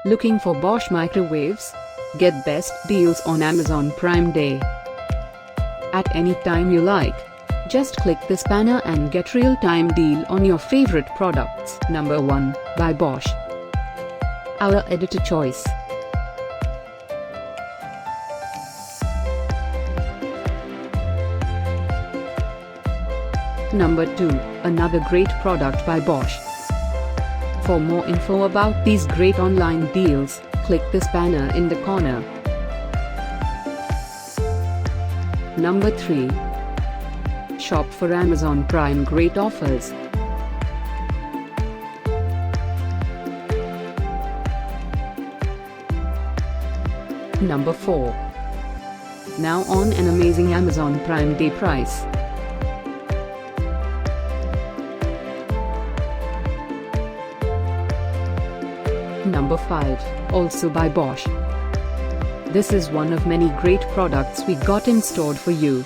Looking for Bosch microwaves? Get best deals on Amazon Prime Day. At any time you like. Just click this banner and get real-time deal on your favorite products. Number 1, by Bosch. Our editor choice. Number 2, another great product by Bosch. For more info about these great online deals, click this banner in the corner. Number 3. Shop for Amazon Prime great offers. Number 4. Now on an amazing Amazon Prime Day price. Number 5, also by Bosch. This is one of many great products we got in store for you.